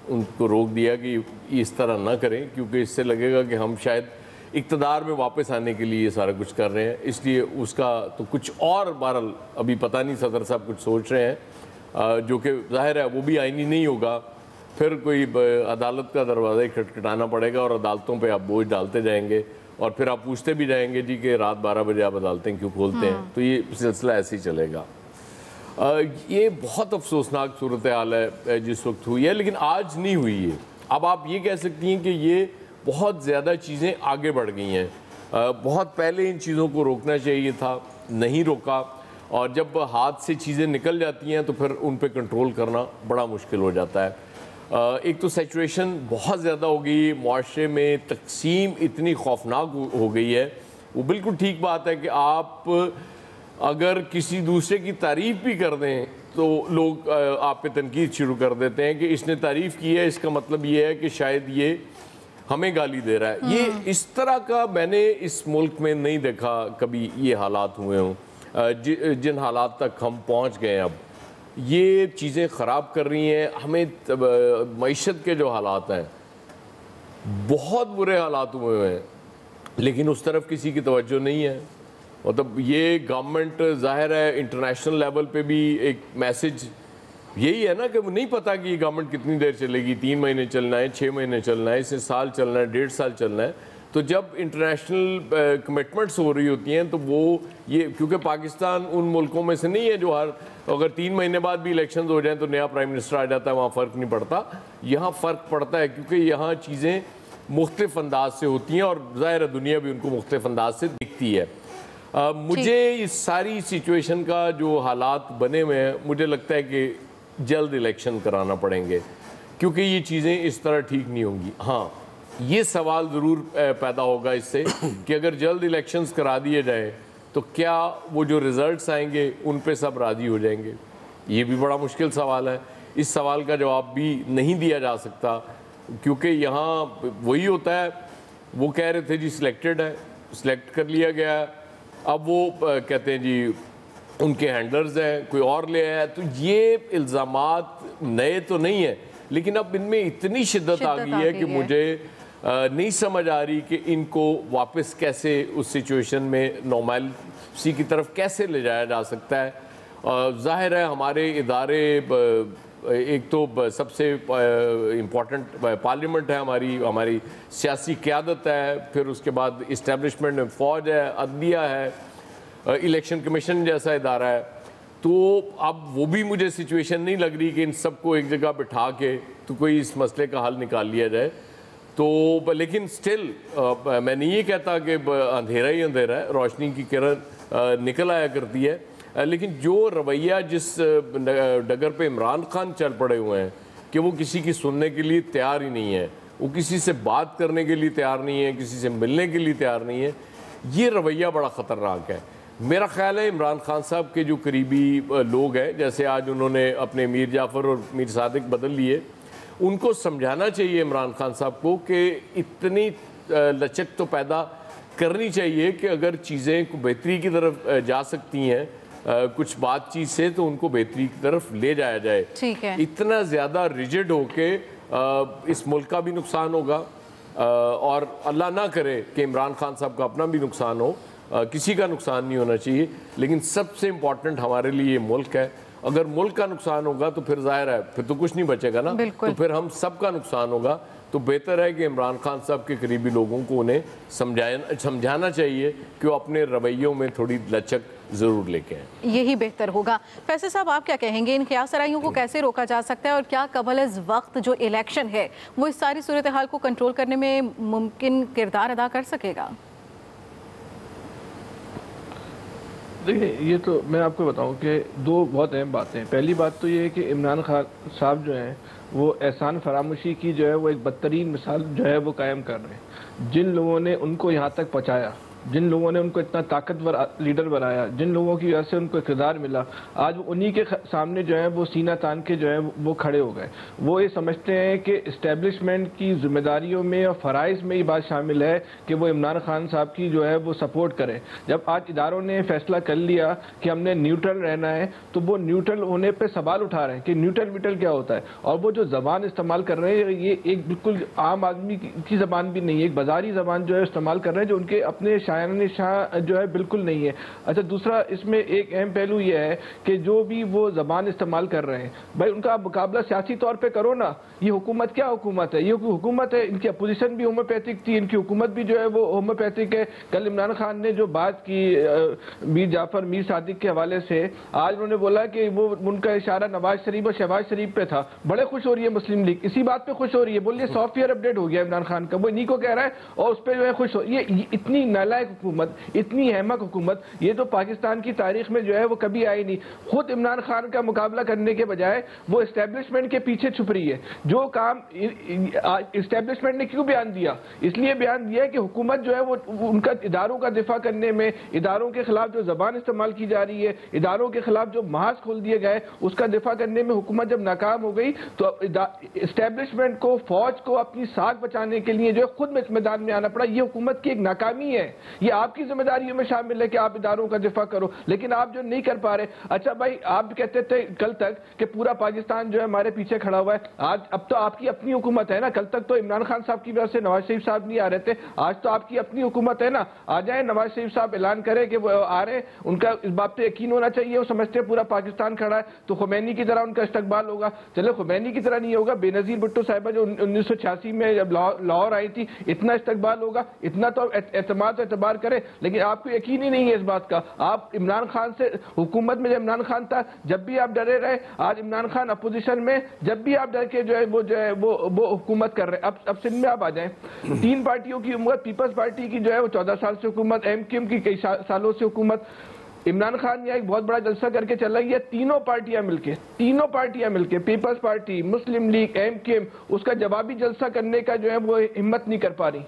उनको रोक दिया कि इस तरह ना करें, क्योंकि इससे लगेगा कि हम शायद इक़्तिदार में वापस आने के लिए ये सारा कुछ कर रहे हैं। इसलिए उसका तो कुछ और बहरहाल अभी पता नहीं, सदर साहब कुछ सोच रहे हैं जो कि जाहिर है वो भी आईनी नहीं होगा। फिर कोई अदालत का दरवाज़ा ही खटखटाना पड़ेगा और अदालतों पे आप बोझ डालते जाएंगे और फिर आप पूछते भी जाएंगे जी कि रात 12 बजे आप अदालतें क्यों खोलते हैं। तो ये सिलसिला ऐसे ही चलेगा। ये बहुत अफसोसनाक सूरत हाल है जिस वक्त हुई है, लेकिन आज नहीं हुई है। अब आप ये कह सकती हैं कि ये बहुत ज़्यादा चीज़ें आगे बढ़ गई हैं, बहुत पहले इन चीज़ों को रोकना चाहिए था, नहीं रोका, और जब हाथ से चीज़ें निकल जाती हैं तो फिर उन पे कंट्रोल करना बड़ा मुश्किल हो जाता है। एक तो सैचुरेशन बहुत ज़्यादा हो गई, माशरे में तकसीम इतनी खौफनाक हो गई है। वो बिल्कुल ठीक बात है कि आप अगर किसी दूसरे की तारीफ़ भी कर दें तो लोग आप पे तनकीद शुरू कर देते हैं कि इसने तारीफ़ की है, इसका मतलब ये है कि शायद ये हमें गाली दे रहा है। ये इस तरह का मैंने इस मुल्क में नहीं देखा कभी ये हालात हुए हों, जिन हालात तक हम पहुंच गए। अब ये चीज़ें ख़राब कर रही हैं हमें। मईशत के जो हालात हैं बहुत बुरे हालात हुए हुए हैं, लेकिन उस तरफ किसी की तवज्जो नहीं है। मतलब ये गवर्नमेंट ज़ाहिर है इंटरनेशनल लेवल पे भी एक मैसेज यही है ना कि वो नहीं पता कि ये गवर्नमेंट कितनी देर चलेगी, 3 महीने चलना है, 6 महीने चलना है, इससे साल चलना है, 1.5 साल चलना है। तो जब इंटरनेशनल कमिटमेंट्स हो रही होती हैं तो वो ये, क्योंकि पाकिस्तान उन मुल्कों में से नहीं है जो अगर 3 महीने बाद भी इलेक्शन हो जाएं तो नया प्राइम मिनिस्टर आ जाता है, वहाँ फ़र्क नहीं पड़ता। यहाँ फ़र्क पड़ता है क्योंकि यहाँ चीज़ें मुख्तलिफ अंदाज से होती हैं और ज़ाहिर दुनिया भी उनको मुख्तलिफ अंदाज से दिखती है। मुझे इस सारी सिचुएशन का जो हालात बने हुए हैं, मुझे लगता है कि जल्द इलेक्शन कराना पड़ेंगे, क्योंकि ये चीज़ें इस तरह ठीक नहीं होंगी। हाँ, ये सवाल ज़रूर पैदा होगा इससे कि अगर जल्द इलेक्शंस करा दिए जाए तो क्या वो जो रिज़ल्ट्स आएंगे उन पे सब राज़ी हो जाएंगे? ये भी बड़ा मुश्किल सवाल है। इस सवाल का जवाब भी नहीं दिया जा सकता, क्योंकि यहाँ वही होता है, वो कह रहे थे जी सिलेक्टेड है, सिलेक्ट कर लिया गया है, अब वो कहते हैं जी उनके हैंडलर्स हैं, कोई और ले आया। तो ये इल्ज़ामात नए तो नहीं है, लेकिन अब इनमें इतनी शिद्दत आ गई है कि मुझे नहीं समझ आ रही कि इनको वापस कैसे उस सिचुएशन में नॉर्मलसी की तरफ कैसे ले जाया जा सकता है। ज़ाहिर है हमारे इदारे, एक तो सबसे इम्पॉर्टेंट पार्लियामेंट है, हमारी सियासी क़यादत है, फिर उसके बाद इस्टेब्लिशमेंट में फ़ौज है, अदलिया है, इलेक्शन कमीशन जैसा इदारा है। तो अब वो भी मुझे सिचुएशन नहीं लग रही कि इन सबको एक जगह बिठा के तो कोई इस मसले का हल निकाल लिया जाए। तो लेकिन स्टिल मैं नहीं ये कहता कि अंधेरा ही अंधेरा है, रोशनी की किरण निकल आया करती है, लेकिन जो रवैया जिस डगर पे इमरान खान चल पड़े हुए हैं कि वो किसी की सुनने के लिए तैयार ही नहीं है, वो किसी से बात करने के लिए तैयार नहीं है, किसी से मिलने के लिए तैयार नहीं है, ये रवैया बड़ा ख़तरनाक है। मेरा ख्याल है इमरान खान साहब के जो करीबी लोग हैं, जैसे आज उन्होंने अपने मीर जाफ़र और मीर सादिक बदल लिए, उनको समझाना चाहिए इमरान खान साहब को कि इतनी लचक तो पैदा करनी चाहिए कि अगर चीज़ें बेहतरी की तरफ जा सकती हैं कुछ बातचीत से, तो उनको बेहतरी की तरफ ले जाया जाए। ठीक है। इतना ज़्यादा रिजिड होके इस मुल्क का भी नुकसान होगा, और अल्लाह ना करे कि इमरान खान साहब का अपना भी नुकसान हो, किसी का नुकसान नहीं होना चाहिए। लेकिन सबसे इम्पॉर्टेंट हमारे लिए ये मुल्क है। अगर मुल्क का नुकसान होगा तो फिर जाहिर है फिर तो कुछ नहीं बचेगा ना, तो फिर हम सबका नुकसान होगा। तो बेहतर है कि इमरान खान साहब के करीबी लोगों को उन्हें समझाना चाहिए कि वो अपने रवैयों में थोड़ी लचक ज़रूर लेके आएं। यही बेहतर होगा। फैसल साहब, आप क्या कहेंगे, इन क़यास आराइयों को कैसे रोका जा सकता है, और क्या कबल इस वक्त जो इलेक्शन है वो इस सारी सूरत हाल को कंट्रोल करने में मुमकिन किरदार अदा कर सकेगा? देखिए, ये तो मैं आपको बताऊं कि दो बहुत अहम बातें हैं। पहली बात तो ये है कि इमरान खान साहब जो हैं वो एहसान फरामोशी की जो है वो एक बदतरीन मिसाल जो है वो कायम कर रहे हैं। जिन लोगों ने उनको यहाँ तक पहुँचाया, जिन लोगों ने उनको इतना ताकतवर लीडर बनाया, जिन लोगों की वजह से उनको इक़्तिदार मिला, आज उन्हीं के सामने जो है वो सीना तान के जो है वो खड़े हो गए। वो ये समझते हैं कि इस्टेब्लिशमेंट की जिम्मेदारियों में और फ़राइज़ में ये बात शामिल है कि वो इमरान खान साहब की जो है वो सपोर्ट करें। जब आज इदारों ने फैसला कर लिया कि हमने न्यूट्रल रहना है, तो वो न्यूट्रल होने पर सवाल उठा रहे हैं कि न्यूट्रल क्या होता है। और वो जो ज़बान इस्तेमाल कर रहे हैं, ये एक बिल्कुल आम आदमी की ज़बान भी नहीं है, एक बाजारी ज़बान जो है इस्तेमाल कर रहे हैं, जो उनके अपने शाह जो है बिल्कुल नहीं है। अच्छा, दूसरा इसमें एक अहम पहलू यह है कि जो भी वो जबान इस्तेमाल कर रहे हैं, भाई उनका मुकाबला सियासी तौर पे करो ना। ये हुकूमत क्या हुकूमत है? ये हुकूमत है, इनकी अपोजिशन भी होम्योपैथिक थी, इनकी हुकूमत भी जो है वो होम्योपैथिक है। कल इमरान खान ने जो बात की मीर जाफर मीर सादिक के हवाले से, आज उन्होंने बोला कि वो उनका इशारा नवाज शरीफ और शहबाज शरीफ पे था। बड़े खुश हो रही है मुस्लिम लीग, इसी बात पे खुश हो रही है। बोलिए सॉफ्टवेयर अपडेट हो गया इमरान खान का, वो इन्हीं को कह रहा है और उस पर जो है खुश हो। ये इतनी नालायक हुकूमत, इतनी अहमक हुकूमत, ये तो पाकिस्तान की तारीख में जो है वो कभी आई नहीं। खुद इमरान खान का मुकाबला करने के बजाय वो एस्टेब्लिशमेंट के पीछे छुप रही है। जो काम एस्टेब्लिशमेंट ने क्यों बयान दिया? इसलिए बयान दिया कि हुकूमत जो है वो उनका इदारों का दिफा करने में, इदारों के खिलाफ जो जबान इस्तेमाल की जा रही है, इदारों के खिलाफ जो महाज खोल दिए गए, उसका दिफा करने में हुकूमत जब नाकाम हो गई तो एस्टेब्लिशमेंट को, फौज को अपनी साख बचाने के लिए जो है खुद में मैदान में आना पड़ा। ये हुकूमत की एक नाकामी है। ये आपकी जिम्मेदारियों में शामिल है कि आप इदारों का दिफा करो, लेकिन आप जो नहीं कर पा रहे। अच्छा भाई, आप कहते थे कल तक कि पूरा पाकिस्तान जो है हमारे पीछे खड़ा हुआ है। आज अब तो आपकी अपनी हुकूमत है ना। कल तक तो इमरान खान साहब की वजह से नवाज शरीफ साहब नहीं आ रहे थे, आज तो आपकी अपनी हुकूमत है ना। आ जाए, नवाज शरीफ साहब ऐलान करें कि वो आ रहे हैं, उनका इस बात पे यकीन होना चाहिए। वो समझते हैं पूरा पाकिस्तान खड़ा है तो खुमैनी की तरह उनका इस्तकबाल होगा। चलो खुमैनी की तरह नहीं होगा, बेनजीर भुट्टो साहिबा जो 1986 में जब लाहौर आई थी, इतना इस्तकबाल होगा, इतना तो एतबार करे। लेकिन आपको यकीन ही नहीं है इस बात का। आप इमरान खान से, हुकूमत में जब इमरान खान था जब भी आप डरे रहे, आज इमरान खान अपोजिशन में जब भी आप डर के जो है वो हुकूमत कर रहे हैं। अब सिंध में आप आ जाएं, 3 पार्टियों की हुकूमत, पीपल्स पार्टी की जो है वो 14 साल से हुकूमत, एमक्यूएम की कई सालों से हुकूमत। इमरान खान यहाँ एक बहुत बड़ा जलसा करके चला गया, तीनों पार्टियां मिलके पीपल्स पार्टी, मुस्लिम लीग, एमक्यूएम, उसका जवाबी जलसा करने का जो है वो हिम्मत नहीं कर पा रही।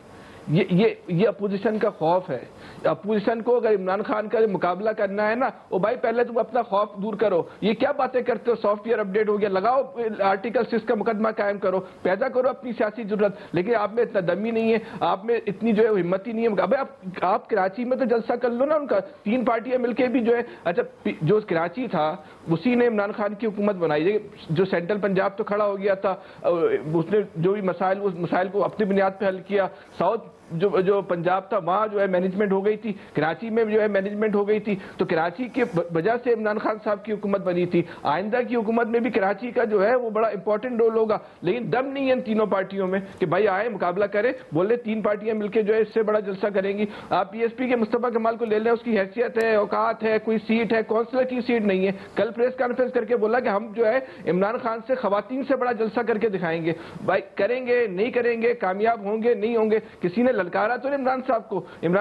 ये अपोजिशन का खौफ है। अपोजिशन को अगर इमरान खान का मुकाबला करना है ना, ओ भाई पहले तुम अपना खौफ दूर करो। ये क्या बातें करते हो? सॉफ्टवेयर अपडेट हो गया, लगाओ आर्टिकल 6 का मुकदमा कायम करो, पैदा करो अपनी सियासी जरूरत। लेकिन आप में इतना दम ही नहीं है, आप में इतनी जो है हिम्मत ही नहीं है। अबे आप कराची में तो जलसा कर लो ना उनका, 3 पार्टियां मिलकर भी जो है। अच्छा, जो कराची था उसी ने इमरान खान की हुकूमत बनाई। जो सेंट्रल पंजाब तो खड़ा हो गया था, उसने जो भी मसाइल, उस मसाइल को अपनी बुनियाद पर हल किया। साउथ जो पंजाब था वहाँ जो है मैनेजमेंट हो गई थी, कराची में जो है मैनेजमेंट हो गई थी। तो कराची के वजह से इमरान खान साहब की हुकूमत बनी थी। आइंदा की हुकूमत में भी कराची का जो है वो बड़ा इंपॉर्टेंट रोल होगा। लेकिन दम नहीं है इन तीनों पार्टियों में कि भाई आए मुकाबला करें। बोले 3 पार्टियां मिलकर जो है इससे बड़ा जलसा करेंगी। आप पीएसपी के मुस्तफा कमाल को ले लें, उसकी हैसियत है, औकात है, कोई सीट है, काउंसिलर की सीट नहीं है। कल प्रेस कॉन्फ्रेंस करके बोला कि हम जो है इमरान खान से खवातीन से बड़ा जलसा करके दिखाएंगे। भाई करेंगे नहीं करेंगे, कामयाब होंगे नहीं होंगे? किसी ने ललकारा तो इमरान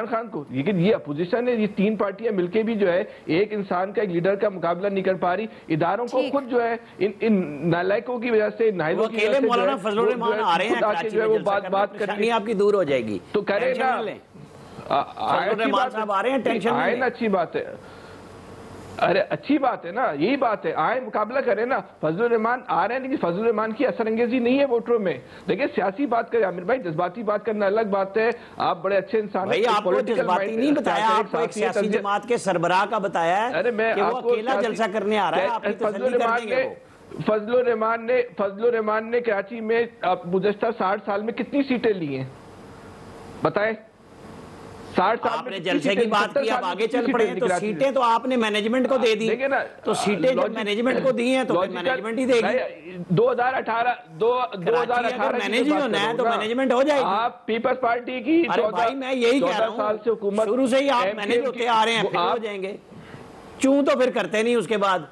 खान को। लेकिन ये अपोजिशन है, ये 3 पार्टियां मिलके भी जो है एक इंसान का, एक लीडर का मुकाबला नहीं कर पा रही। इदारों को खुद जो है इन नालायकों की वजह से, नाहिलों की वजह से मौलाना फजलुर रहमान आ रहे हैं कराची में, वो बात करनी आपकी दूर हो जाएगी तो करे ना। फजलुर रहमान साहब आ रहे हैं, टेंशन आए ना, अच्छी बात है। अरे अच्छी बात है ना, यही बात है, आए मुकाबला करें ना। फजलुर रहमान आ रहे हैं, लेकिन फजलुर रहमान की असरअंगेजी नहीं है वोटरों में। देखिए सियासी बात करें आमिर भाई, जज्बाती बात करना अलग बात है। आप बड़े अच्छे इंसान भाई, आपको जज्बाती नहीं बताया, आपको एक सियासी जमात के सरबराह का बताया है। अरे मैं आपको अकेला जलसा करने आ रहा है, आपकी तसल्ली कर देंगे वो। फजलुर रहमान ने कराची में गुज़श्ता 60 साल में कितनी सीटें ली हैं बताएं? 60 साल आपने जलसे की बात की, अब आगे चल पड़े तो सीटें तो आपने मैनेजमेंट को दे दी। तो सीटें जब मैनेजमेंट को दी हैं तो मैनेजमेंट ही देगी। 2018 मैनेज ही होना है तो मैनेजमेंट हो जाएगी। आप पीपल्स पार्टी की भाई मैं यही कह रहा हूं, 14 साल से हुकूमत, शुरू से ही आप मैनेज होते आ रहे हैं, फिर हो जाएंगे। चूं तो फिर करते नहीं उसके बाद।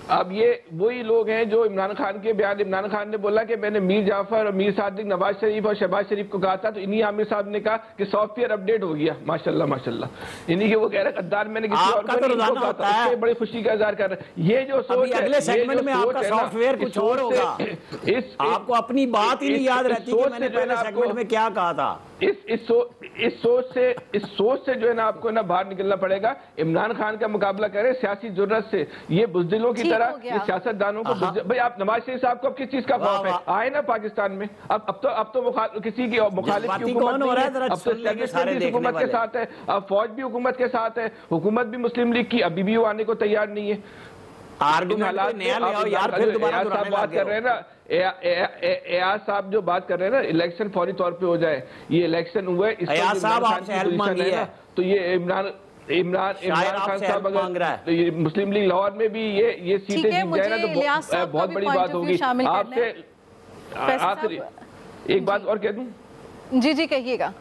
अब ये वही लोग हैं जो इमरान खान के बयान, इमरान खान ने बोला कि मैंने मीर जाफर और मीर सादिक, नवाज शरीफ और शहबाज शरीफ को कहा था, तो इन्हीं आमिर साहब ने कहा कि सॉफ्टवेयर अपडेट हो गया। माशाल्लाह माशाल्लाह, इन्हीं के वो कह रहे गद्दार मैंने किसी और को नहीं कहा था, बड़ी खुशी का इजहार कर रहे हैं। ये जो सोच है, अगले सेगमेंट में आपका सॉफ्टवेयर कुछ और होगा। इस आपको अपनी बात ही नहीं याद रहती कि मैंने पहले सेगमेंट में क्या कहा था। इस सोच से जो है ना आपको ना बाहर निकलना पड़ेगा। इमरान खान का मुकाबला करें सियासी जरूरत से। ये बुज़दिलों की तरह ये सियासतदानों को, भाई आप नवाज शरीफ साहब को अब किस चीज का खौफ है? आए ना पाकिस्तान में, अब तो किसी की मुखालिफ की हुकूमत नहीं है, अब तो एस्टेब्लिशमेंट भी हुकूमत के साथ है, अब फौज भी हुकूमत के साथ है, हुकूमत भी मुस्लिम लीग की अभी भी वो आने को तैयार नहीं है। आर्गुमेंट नया ले आओ यार, फिर दोबारा बात कर रहे हैं ना एयाज साहब जो बात कर रहे हैं ना, इलेक्शन फौरी तौर पे हो जाए, ये इलेक्शन हुआ है, एयाज साहब आपसे हेल्प मांगी है, तो ये इमरान खान साहब अगर ये मुस्लिम लीग लाहौर में भी ये सीटें जीत जाए ना तो बहुत बड़ी बात होगी। आपसे आखिरी एक बात और कह दूं, जी जी कहिएगा।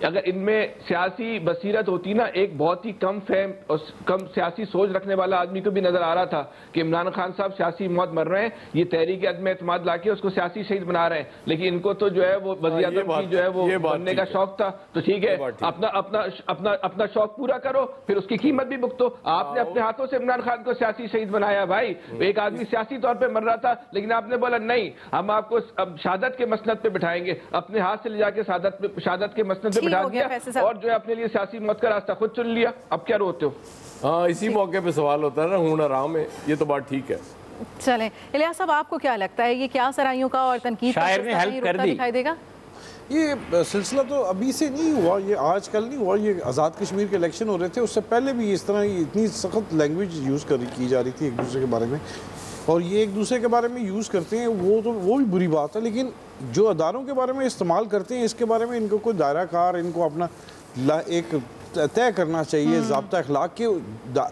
अगर इनमें सियासी बसीरत होती ना, एक बहुत ही कम फहम और कम सियासी सोच रखने वाला आदमी को भी नजर आ रहा था कि इमरान खान साहब सियासी मौत मर रहे हैं, ये तहरीक अदम एतमाद लाके उसको सियासी शहीद बना रहे हैं, लेकिन इनको तो जो है वो वज़ीर आज़म की जो है वो बनने का शौक था, तो ठीक है अपना अपना अपना अपना शौक पूरा करो, फिर उसकी कीमत भी भुगतो। आपने अपने हाथों से इमरान खान को सियासी शहीद बनाया भाई, एक आदमी सियासी तौर पर मर रहा था, लेकिन आपने बोला नहीं, हम आपको अब शहादत के मसनद पे बिठाएंगे, अपने हाथ से ले जाके शहादत के मसनद पे बिठा दिया और जो है अपने लिए सियासी मौत का रास्ता खुद चुन लिया। अब क्या रोते हो? हाँ, इसी मौके पे सवाल होता है ना, हूं आराम है, ये तो बात ठीक है। चलें इलियास साहब, आपको क्या लगता है ये क्या सराइयों का और तनकीद का दिखाई देगा? ये सिलसिला तो अभी से नहीं हुआ, ये आजकल नहीं हुआ, ये आज़ाद कश्मीर के इलेक्शन हो रहे थे, उससे पहले भी इस तरह इतनी सख्त लैंग्वेज यूज़ की जा रही थी एक दूसरे के बारे में, और ये एक दूसरे के बारे में यूज़ करते हैं, वो भी बुरी बात है, लेकिन जो अदारों के बारे में इस्तेमाल करते हैं इसके बारे में इनको कोई दायरा कार, इनको अपना एक तय करना चाहिए, ज़ाब्ता अखलाक के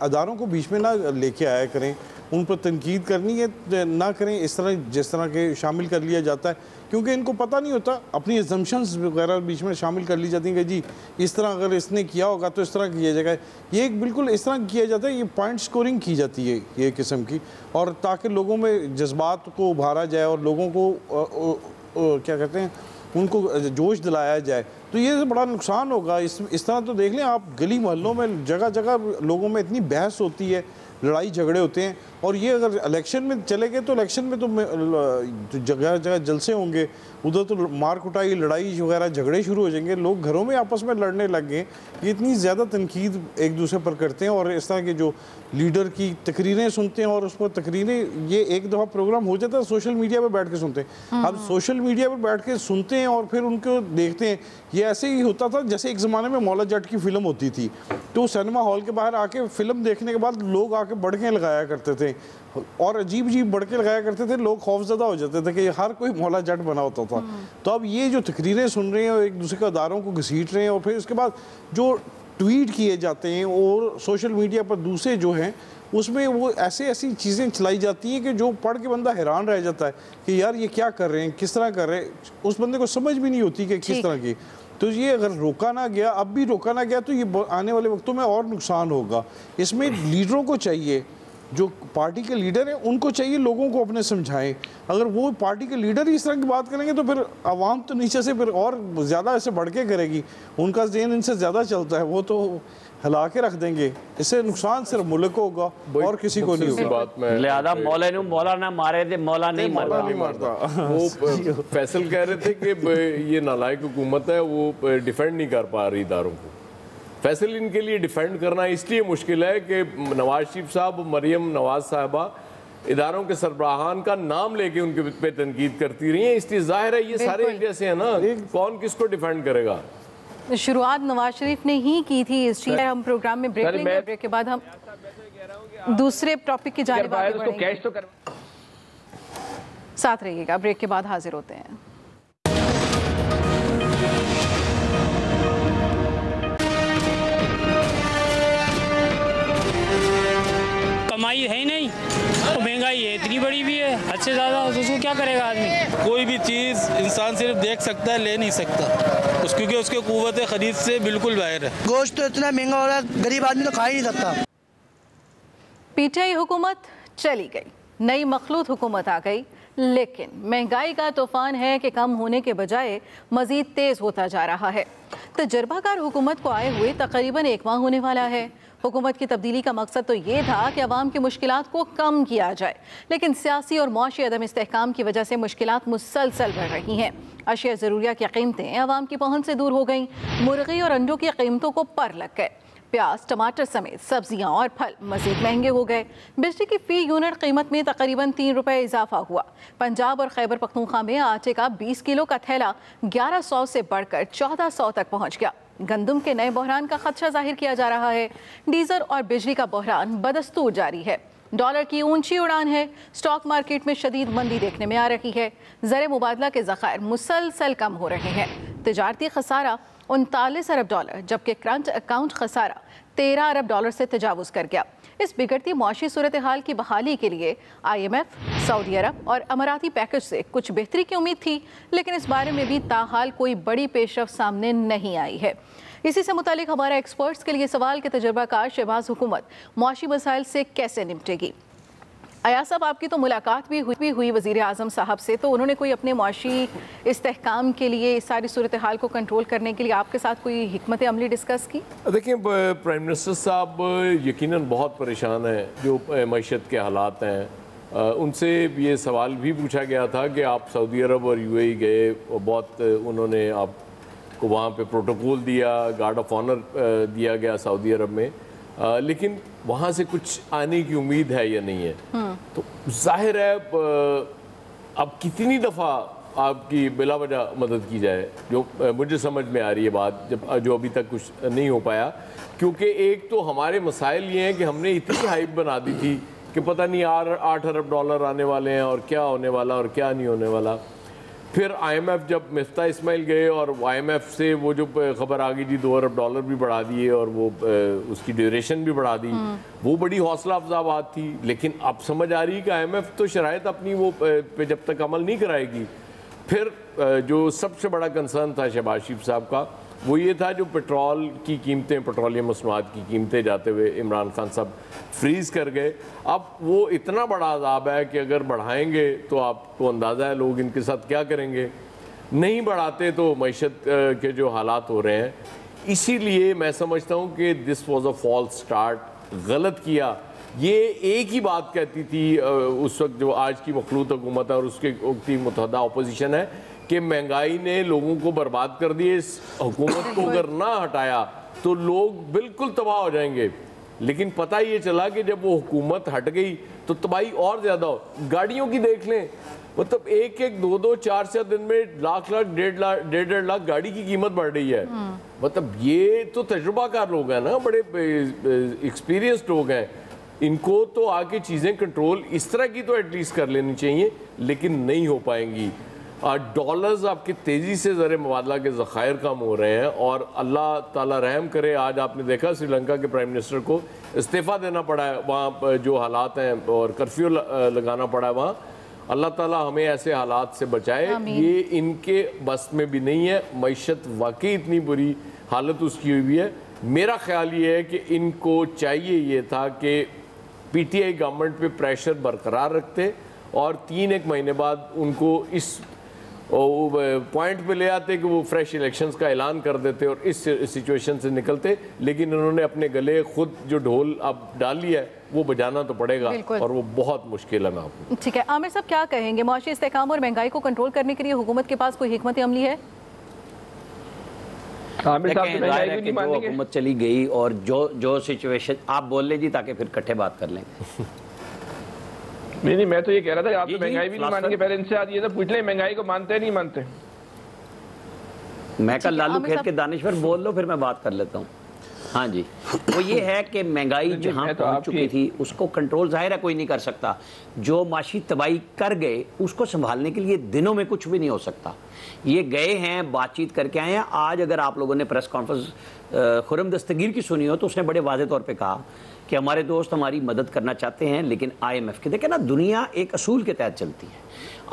अदारों को बीच में ना लेके आया करें, उन पर तनकीद करनी है ना करें इस तरह जिस तरह के शामिल कर लिया जाता है, क्योंकि इनको पता नहीं होता, अपनी एजम्पशंस वगैरह बीच में शामिल कर ली जाती हैं कि जी इस तरह अगर इसने किया होगा तो इस तरह किया जाएगा, ये एक बिल्कुल इस तरह किया जाता है, ये पॉइंट स्कोरिंग की जाती है ये किस्म की, और ताकि लोगों में जज्बात को उभारा जाए और लोगों को क्या कहते हैं उनको जोश दिलाया जाए, तो ये बड़ा नुकसान होगा। इस तरह तो देख लें आप, गली मोहल्लों में जगह जगह लोगों में इतनी बहस होती है, लड़ाई झगड़े होते हैं, और ये अगर इलेक्शन में चले गए तो इलेक्शन में तो जगह जगह जलसे होंगे, उधर तो मार कुटाई लड़ाई वगैरह झगड़े शुरू हो जाएंगे, लोग घरों में आपस में लड़ने लग गए। ये इतनी ज़्यादा तनकीद एक दूसरे पर करते हैं, और इस तरह के जो लीडर की तकरीरें सुनते हैं, और उस पर तकरीरें ये एक दफ़ा प्रोग्राम हो जाता है सोशल मीडिया पर बैठ के सुनते हैं, अब सोशल मीडिया पर बैठ के सुनते हैं और फिर उनको देखते हैं। ये ऐसे ही होता था जैसे एक ज़माने में मौला जट की फ़िल्म होती थी, तो सिनेमा हॉल के बाहर आके फ़िल्म देखने के बाद लोग आके बढ़के लगाया करते थे, और अजीब अजीब बढ़के लगाया करते थे, लोग खौफजदा हो जाते थे कि हर कोई मौला जट बना होता था। तो अब ये जो तकरीरें सुन रहे हैं और एक दूसरे के अदारों को घसीट रहे हैं, और फिर उसके बाद जो ट्वीट किए जाते हैं और सोशल मीडिया पर दूसरे जो हैं उसमें वो ऐसी चीज़ें चलाई जाती हैं कि जो पढ़ के बंदा हैरान रह जाता है कि यार ये क्या कर रहे हैं, किस तरह कर रहे हैं, उस बंदे को समझ भी नहीं होती कि किस तरह की। तो ये अगर रोका ना गया, अब भी रोका ना गया, तो ये आने वाले वक्तों में और नुकसान होगा। इसमें लीडरों को चाहिए, जो पार्टी के लीडर हैं उनको चाहिए लोगों को अपने समझाएं। अगर वो पार्टी के लीडर ही इस तरह की बात करेंगे तो फिर आवाम तो नीचे से फिर और ज़्यादा ऐसे बढ़ के करेगी, उनका ज़हन इनसे ज़्यादा चलता है, वो तो हिला के रख देंगे। इससे नुकसान सिर्फ मुल्क को होगा और किसी को नहीं होगा। लिहाजा मौला ना मारे थे, मौला नहीं मारता। वो फैसल कह रहे थे कि ये नालायक हुकूमत है, वो डिफेंड नहीं कर पा रही इदारों को। फैसल इनके लिए डिफेंड करना इसलिए मुश्किल है कि नवाज शरीफ साहब, मरियम नवाज साहबा इदारों के सरबराहान का नाम लेके उनके पे तनकीद करती रही हैं, इसलिए जाहिर है ये सारे इंडिया से है ना, कौन किसको डिफेंड करेगा। शुरुआत नवाज शरीफ ने ही की थी इस चीज। हम प्रोग्राम में ब्रेक लेंगे, ब्रेक के बाद हम दूसरे टॉपिक की जानिब आगे बढ़ेंगे। साथ रहिएगा, ब्रेक के बाद हाजिर होते हैं। कमाई है ही नहीं, तो महंगाई है इतनी बड़ी भी है, हद से ज़्यादा, तो उसको क्या करेगा आदमी। कोई भी चीज़ इंसान सिर्फ देख सकता है, ले नहीं सकता, क्योंकि उसके कुव्वत खरीद से बिल्कुल बाहर है। गोश्त तो इतना महंगा हो रहा है, गरीब आदमी तो खा ही नहीं सकता। पीटीआई हुकूमत चली गई, नई मखलूत हुकूमत आ गई, लेकिन महंगाई का तूफान है कि कम होने के बजाय मज़ीद तेज़ होता जा रहा है। तजर्बाकार हुकूमत को आए हुए तकरीबन 1 माह होने वाला है। हुकूमत की तब्दीली का मकसद तो ये था कि अवाम की मुश्किलात को कम किया जाए, लेकिन सियासी और मुआशी अदम इस्तेहकाम की वजह से मुश्किलात मुसलसल बढ़ रही हैं। अशिया ज़रूरिया की कीमतें अवाम की पहुँच से दूर हो गईं, मुर्गी और अंडों की कीमतों को पर लग गए, प्याज, टमाटर समेत सब्जियां और फल मज़ीद महंगे हो गए। बिजली की फ़ी यूनिट कीमत में तकरीबन 3 रुपये इजाफा हुआ। पंजाब और खैबर पख्तूनख्वा में आटे का 20 किलो का थैला 1100 से बढ़कर 1400 तक पहुँच गया। गंदम के नए बहरान का खदशा जाहिर किया जा रहा है। डीजल और बिजली का बहरान बदस्तूर जारी है। डॉलर की ऊंची उड़ान है। स्टॉक मार्केट में शदीद मंदी देखने में आ रही है। ज़र मुबादला के ज़खायर मुसलसल कम हो रहे हैं। तिजारती खसारा 39 अरब डॉलर जबकि करंट अकाउंट खसारा 13 अरब डॉलर से तजावुज़ कर गया। इस बिगड़ती मुआशी सूरत हाल की बहाली के लिए IMF, सऊदी अरब और अमाराती पैकेज से कुछ बेहतरी की उम्मीद थी, लेकिन इस बारे में भी ताहाल कोई बड़ी पेशरफ्त सामने नहीं आई है। इसी से मुतालिक हमारा एक्सपर्ट्स के लिए सवाल के तजुर्बाकार शहबाज हुकूमत मुआशी मसाइल से कैसे निपटेगी। अयाज साहब, आपकी तो मुलाकात भी हुई वज़ीर आज़म साहब से, तो उन्होंने कोई अपने मुआशी इस्तेहकाम के लिए, इस सारी सूरत हाल को कंट्रोल करने के लिए आपके साथ कोई हिकमत अमली डिस्कस की? देखिए, प्राइम मिनिस्टर साहब यकीनन बहुत परेशान हैं जो मईशत के हालात हैं। उनसे ये सवाल भी पूछा गया था कि आप सऊदी अरब और UAE गए, बहुत उन्होंने आपको वहाँ पे प्रोटोकॉल दिया, गार्ड ऑफ ऑनर दिया गया सऊदी अरब में, लेकिन वहाँ से कुछ आने की उम्मीद है या नहीं है। तो जाहिर है अब कितनी दफ़ा आपकी बिला वजह मदद की जाए, जो मुझे समझ में आ रही है बात, जो अभी तक कुछ नहीं हो पाया। क्योंकि एक तो हमारे मसाइल ये हैं कि हमने इतनी हाइप बना दी थी कि पता नहीं 8 अरब डॉलर आने वाले हैं और क्या होने वाला और क्या नहीं होने वाला। फिर IMF जब मिफ्ता इस्माइल गए और IMF से वो जो खबर आ गई थी 2 अरब डॉलर भी बढ़ा दिए और वो उसकी ड्यूरेशन भी बढ़ा दी, वो बड़ी हौसला अफजा बात थी। लेकिन अब समझ आ रही है कि IMF तो शराइत अपनी वो पे जब तक अमल नहीं कराएगी। फिर जो सबसे बड़ा कंसर्न था शहबाज शरीफ साहब का, वो ये था जो पेट्रोल की कीमतें, पेट्रोलियम मसनूआत की कीमतें जाते हुए इमरान खान साहब फ्रीज़ कर गए। अब वो इतना बड़ा अजाब है कि अगर बढ़ाएंगे तो आपको अंदाज़ा है लोग इनके साथ क्या करेंगे, नहीं बढ़ाते तो मईशत के जो हालात हो रहे हैं। इसीलिए मैं समझता हूँ कि this was a false start, गलत किया। ये एक ही बात कहती थी उस वक्त जो आज की मखलूत हुकूमत है और उसके मुतहदा अपोजिशन है कि महंगाई ने लोगों को बर्बाद कर दिए, इस हुकूमत को अगर ना हटाया तो लोग बिल्कुल तबाह हो जाएंगे। लेकिन पता ये चला कि जब वो हुकूमत हट गई तो तबाही और ज़्यादा हो। गाड़ियों की देख लें, मतलब 1-1, 2-2, 4 दिन में लाख, 1.5 लाख गाड़ी की कीमत बढ़ रही है। मतलब ये तो तजुर्बाकार लोग हैं ना, बड़े एक्सपीरियंस्ड लोग हैं, इनको तो आके चीज़ें कंट्रोल इस तरह की तो एटलीस्ट कर लेनी चाहिए, लेकिन नहीं हो पाएंगी। डॉलर्स आपकी तेज़ी से ज़र मुबादला के ज़खायर कम हो रहे हैं और अल्लाह ताला रहम करे, आज आपने देखा श्रीलंका के प्राइम मिनिस्टर को इस्तीफ़ा देना पड़ा है वहाँ जो हालात हैं और कर्फ्यू लगाना पड़ा है वहाँ। अल्लाह ताला हमें ऐसे हालात से बचाए, ये इनके बस में भी नहीं है। मईशत वाकई इतनी बुरी हालत उसकी हुई है। मेरा ख्याल ये है कि इनको चाहिए ये था कि PTI गवर्नमेंट पे प्रेशर बरकरार रखते और 3-1 महीने बाद उनको इस पॉइंट पे ले आते कि वो फ्रेश इलेक्शंस का ऐलान कर देते और इस सिचुएशन से निकलते। लेकिन उन्होंने अपने गले खुद जो ढोल अब डाली है वो बजाना तो पड़ेगा और वो बहुत मुश्किल है। मैं आपको ठीक है, आमिर साहब क्या कहेंगे, मुआशी इस्तेहकाम और महंगाई को कंट्रोल करने के लिए हुकूमत के पास कोई हिकमत अमली है? हुकूमत चली गई और जो सिचुएशन आप बोल ले जी, ताकि फिर इकट्ठे बात कर लेंगे। नहीं, मैं तो ये कह रहा था आप तो महंगाई भी नहीं मानेंगे, पहले इनसे आज ये तो पूछ ले महंगाई को मानते नहीं मानते। मैं कल लालू खेर के दानिश्वर बोल लो, फिर मैं बात कर लेता हूँ। हाँ जी, वो ये है कि महंगाई जहाँ पहुँच चुकी थी उसको कंट्रोल जाहिर है कोई नहीं कर सकता। जो माशी तबाही कर गए उसको संभालने के लिए दिनों में कुछ भी नहीं हो सकता। ये गए हैं, बातचीत करके आए हैं। आज अगर आप लोगों ने प्रेस कॉन्फ्रेंस खुर्रम दस्तगीर की सुनी हो तो उसने बड़े वाज़ेह तौर पे कहा कि हमारे दोस्त हमारी मदद करना चाहते हैं, लेकिन IMF के, देखें ना, दुनिया एक असूल के तहत चलती है।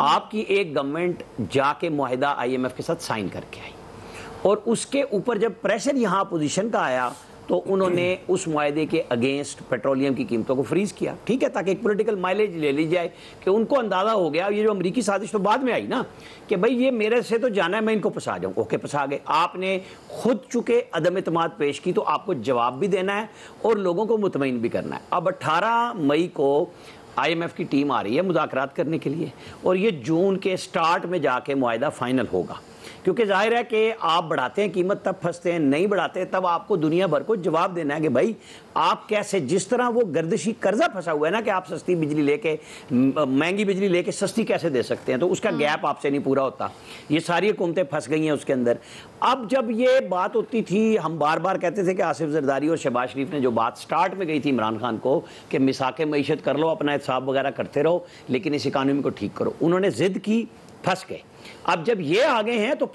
आपकी एक गवर्नमेंट जाके मुआहिदा IMF के साथ साइन करके आई और उसके ऊपर जब प्रेशर यहाँ अपोजिशन का आया तो उन्होंने उस मुआहदे के अगेंस्ट पेट्रोलियम की कीमतों को फ्रीज किया। ठीक है, ताकि एक पॉलिटिकल माइलेज ले ली जाए कि उनको अंदाज़ा हो गया, ये जो अमेरिकी साजिश तो बाद में आई ना, कि भाई ये मेरे से तो जाना है, मैं इनको फंसा जाऊँ। ओके, फंसा गए। आपने खुद चुके अदम एतमाद पेश की तो आपको जवाब भी देना है और लोगों को मुतमईन भी करना है। अब 18 मई को IMF की टीम आ रही है मुज़ाकरात करने के लिए और ये जून के स्टार्ट में जाके मुआहदा फाइनल होगा। क्योंकि जाहिर है कि आप बढ़ाते हैं कीमत तब फंसते हैं, नहीं बढ़ाते तब आपको दुनिया भर को जवाब देना है कि भाई आप कैसे, जिस तरह वो गर्दिशी कर्जा फंसा हुआ है ना कि आप सस्ती बिजली लेके, महंगी बिजली लेके सस्ती कैसे दे सकते हैं, तो उसका गैप आपसे नहीं पूरा होता। ये सारी हुकूमतें फंस गई हैं उसके अंदर। अब जब ये बात होती थी, हम बार बार कहते थे कि आसिफ जरदारी और शहबाज शरीफ ने जो बात स्टार्ट में गई थी इमरान खान को कि मिसाके मईशत कर लो, अपना हिसाब वगैरह करते रहो, लेकिन इस इकानमी को ठीक करो, उन्होंने जिद की, फंस गए। अब जब ये आ गए हैं तो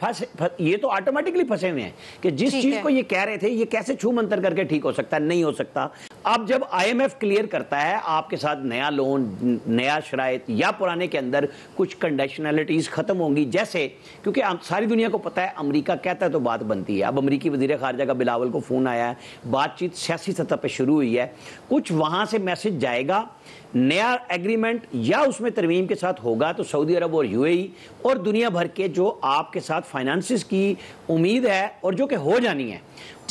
ये तो ऑटोमेटिकली फंसे हुए हैं कि जिस चीज को ये कह रहे थे ये कैसे छू मंतर करके ठीक हो सकता है, नहीं हो सकता। अब जब IMF क्लियर करता है आपके साथ नया लोन, नया शराइत या पुराने के अंदर कुछ कंडीशनलिटीज खत्म होंगी, जैसे क्योंकि सारी दुनिया को पता है अमेरिका कहता है तो बात बनती है। अब अमेरिकी वजीर खारजा का बिलावल को फोन आया है, बातचीत सियासी सतह पर शुरू हुई है, कुछ वहां से मैसेज जाएगा, नया एग्रीमेंट या उसमें तरमीम के साथ होगा तो सऊदी अरब और UAE और दुनिया भर के जो आपके साथ फाइनेंसिस की उम्मीद है और जो कि हो जानी है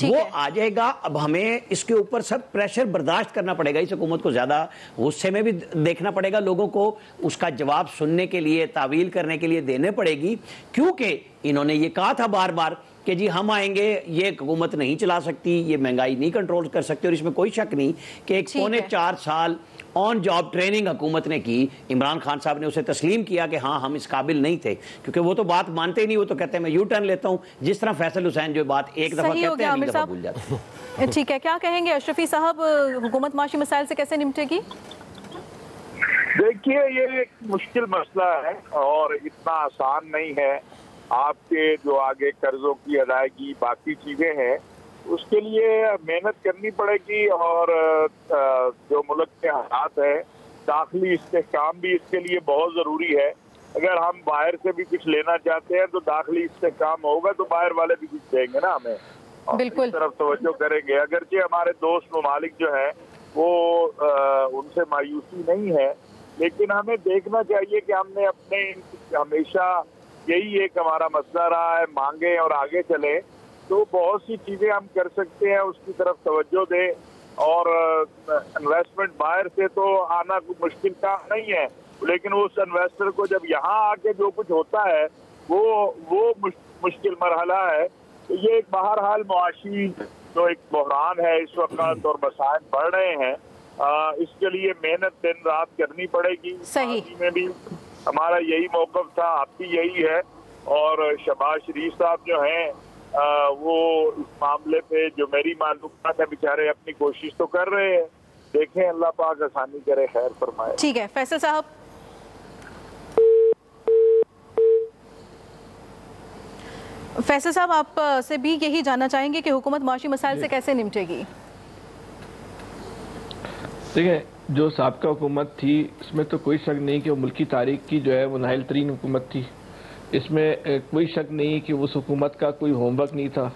वो आ जाएगा। अब हमें इसके ऊपर सब प्रेशर बर्दाश्त करना पड़ेगा, इस हुकूमत को ज़्यादा गुस्से में भी देखना पड़ेगा, लोगों को उसका जवाब सुनने के लिए, तावील करने के लिए देने पड़ेगी, क्योंकि इन्होंने ये कहा था बार बार कि जी हम आएंगे, ये हुकूमत नहीं चला सकती, ये महंगाई नहीं कंट्रोल कर सकती। और इसमें कोई शक नहीं कि एक 4.25 साल ऑन जॉब ट्रेनिंग हुकूमत ने की, इमरान खान साहब ने उसे तस्लीम किया कि हाँ हम इस काबिल नहीं थे, क्योंकि वो तो बात मानते ही नहीं, वो तो कहते हैं मैं यू टर्न लेता हूँ, जिस तरह फैसल हुसैन जो बात एक दफ़ा कहते हैं, एक दफ़ा भूल जाते हैं। ठीक है, क्या कहेंगे अशरफी साहब, हुकूमत माशी मसाइल से कैसे निपटेगी? देखिए, ये एक मुश्किल मसला है और इतना आसान नहीं है। आपके जो आगे कर्जों की अदायगी, बाकी चीजें हैं, उसके लिए मेहनत करनी पड़ेगी और जो मुल्क के हालात है, दाखिली इस्तेहकाम भी इसके लिए बहुत ज़रूरी है। अगर हम बाहर से भी कुछ लेना चाहते हैं तो दाखिली इस्तेहकाम होगा तो बाहर वाले भी कुछ देंगे ना हमें, बिल्कुल इस तरफ तवज्जो करेंगे। अगरचे हमारे दोस्त ममालिक जो हैं वो उनसे मायूसी नहीं है, लेकिन हमें देखना चाहिए कि हमने अपने हमेशा यही एक हमारा मसला रहा है, मांगे और आगे चले, तो बहुत सी चीजें हम कर सकते हैं, उसकी तरफ तवज्जो दें। और इन्वेस्टमेंट बाहर से तो आना कोई मुश्किल काम नहीं है, लेकिन उस इन्वेस्टर को जब यहाँ आके जो कुछ होता है वो मुश्किल मरहला है। तो ये एक बहरहाल मुआशी जो एक बहरान है इस वक्त और मसाइल बढ़ रहे हैं, इसके लिए मेहनत दिन रात करनी पड़ेगी। सही में भी हमारा यही मौक़िफ़ था, अब भी यही है। और शहबाज शरीफ साहब जो हैं वो इस मामले पे जो मेरी मालूमात है बेचारे अपनी कोशिश तो कर रहे हैं, देखें अल्लाह पाक आसानी करे, खैर फरमाए। ठीक है फैसल साहब। फैसल साहब, आप से भी यही जानना चाहेंगे कि हुकूमत माशी मसाइल से कैसे निपटेगी? देखिए, जो साबका हुकूमत थी इसमें तो कोई शक नहीं कि वो मुल्की तारीख की जो है वो नाहिल तरीन हुकूमत थी। इसमें कोई शक नहीं कि उस हुकूमत का कोई होमवर्क नहीं था।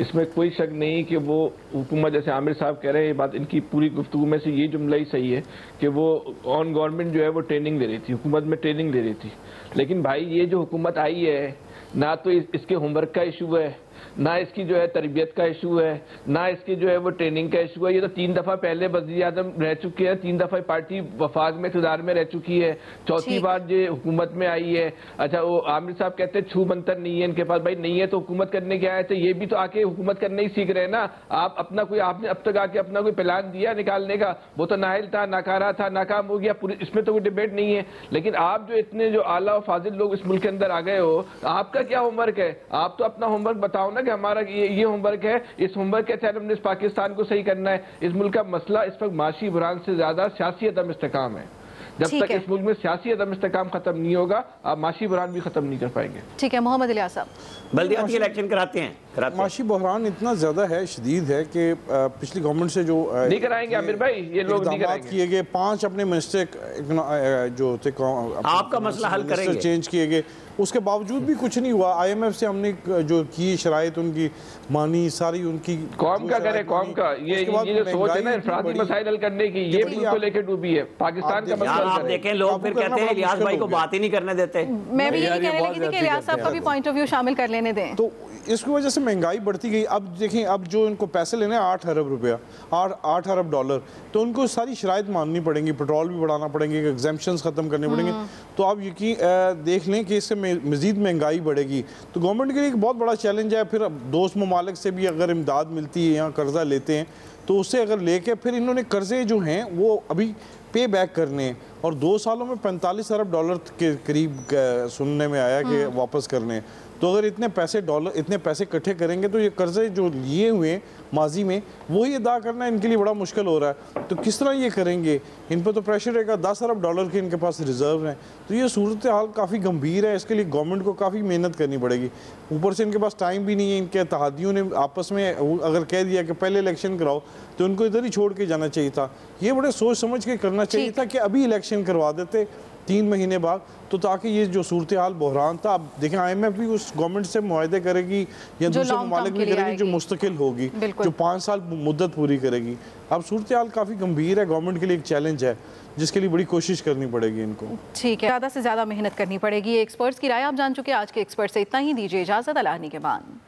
इसमें कोई शक नहीं कि वो हुकूमत, जैसे आमिर साहब कह रहे हैं, ये बात इनकी पूरी गुफ्तगू में से ये जुमला ही सही है कि वो ऑन गवर्नमेंट जो है वो ट्रेनिंग ले रही थी, हुकूमत में ट्रेनिंग ले रही थी। लेकिन भाई ये जो हुकूमत आई है, ना तो इसके होमवर्क का इशू है, ना इसकी जो है तरबियत का इशू है, ना इसकी जो है वो ट्रेनिंग का इशू है। ये तो 3 दफ़ा पहले वज़ीर आज़म रह चुके हैं, 3 दफ़ा पार्टी वफाक में इक़्तिदार में रह चुकी है, 4थी बार जो हुकूमत में आई है। अच्छा, वो आमिर साहब कहते हैं छू मंतर नहीं है इनके पास, भाई नहीं है तो हुकूमत करने के आए थे, ये भी तो आके हुकूमत करने ही सीख रहे हैं ना। आप अपना कोई, आपने अब तक आके अपना कोई प्लान दिया निकालने का? वो तो नाहिल था, नाकारा था, नाकाम हो गया, पूरी इसमें तो कोई डिबेट नहीं है। लेकिन आप जो इतने जो आला और फाजिल लोग इस मुल्क के अंदर आ गए हो, आपका क्या होमवर्क है? आप तो अपना होमवर्क बताओ ना कि हमारा ये होमवर्क है, इस होमवर्क के तहत हमने इस पाकिस्तान को सही करना है। इस मुल्क का मसला इस वक्त माशी बुरान से ज्यादा सियासी अदम इस्तेकाम है। जब तक इस मुल्क में सियासी अदम इस्तेकाम खत्म नहीं होगा, आप माशी बुरान भी खत्म नहीं कर पाएंगे। ठीक है, मोहम्मद इलियास साहब। बल्दियाती इलेक्शन कराते हैं। माशी बहरान इतना ज्यादा है, शदीद है कि पिछली गवर्नमेंट से जो नहीं कराएंगे आमिर भाई, ये लोग नहीं कराएंगे, किए गए 5 अपने मिनिस्टर जो थे आपका मसला हल करेंगे, चेंज किए गए, उसके बावजूद भी कुछ नहीं हुआ। IMF से हमने जो की शराइत उनकी मानी, सारी उनकी कौम का करे, कौम का ये जो सोच है ना इनफरादी मसाइल हल करने की, ये भी उनको लेके डूबी है। पाकिस्तान का मसला आप देखें, लोग फिर कहते हैं इलियास भाई को बात ही नहीं करने देते। मैं भी यही कहने लगी थी कि इलियास साहब का भी पॉइंट ऑफ व्यू शामिल कर लेने दें। तो इसकी वजह से महंगाई बढ़ती गई। अब देखें, अब जो इनको पैसे लेने 8 अरब रुपया, 8 अरब डॉलर, तो उनको सारी शराइत माननी पड़ेंगी, पेट्रोल भी बढ़ाना पड़ेंगे, एग्जेम्पशंस खत्म करने पड़ेंगे। तो आप यकीन देख लें कि इससे मज़ीद महंगाई बढ़ेगी। तो गवर्नमेंट के लिए एक बहुत बड़ा चैलेंज है। फिर दोस्त ममालिक से भी अगर इमदाद मिलती है या कर्ज़ा लेते हैं तो उससे अगर लेके फिर इन्होंने कर्ज़े जो हैं वो अभी पे बैक करने हैं और 2 सालों में 45 अरब डॉलर के करीब सुनने में आया कि वापस करने। तो अगर इतने पैसे इकट्ठे करेंगे तो ये कर्जे जो लिए हुए माजी में वही अदा करना इनके लिए बड़ा मुश्किल हो रहा है। तो किस तरह ये करेंगे? इन पर तो प्रेशर रहेगा। 10 अरब डॉलर के इनके पास रिजर्व हैं। तो ये सूरत हाल काफ़ी गंभीर है। इसके लिए गवर्नमेंट को काफ़ी मेहनत करनी पड़ेगी। ऊपर से इनके पास टाइम भी नहीं है। इनके इत्तेहादियों ने आपस में अगर कह दिया कि पहले इलेक्शन कराओ तो उनको इधर ही छोड़ के जाना चाहिए था। ये बड़े सोच समझ के करना चाहिए था कि अभी इलेक्शन करवा देते 3 महीने बाद, तो ताकि ये जो सूरत हाल बहरान था, अब देखें IMF भी उस गवर्नमेंट से मुआहदे करेगी या दूसरे ममालिक भी करेगी जो मुस्तकिल होगी, जो 5 साल मुद्दत पूरी करेगी। अब सूरत हाल काफ़ी गंभीर है। गवर्नमेंट के लिए एक चैलेंज है जिसके लिए बड़ी कोशिश करनी पड़ेगी इनको। ठीक है, ज़्यादा से ज़्यादा मेहनत करनी पड़ेगी। एक्सपर्ट्स की राय आप जान चुके हैं। आज के एक्सपर्ट से इतना ही। दीजिए इजाज़त। अल्लाह के बाद।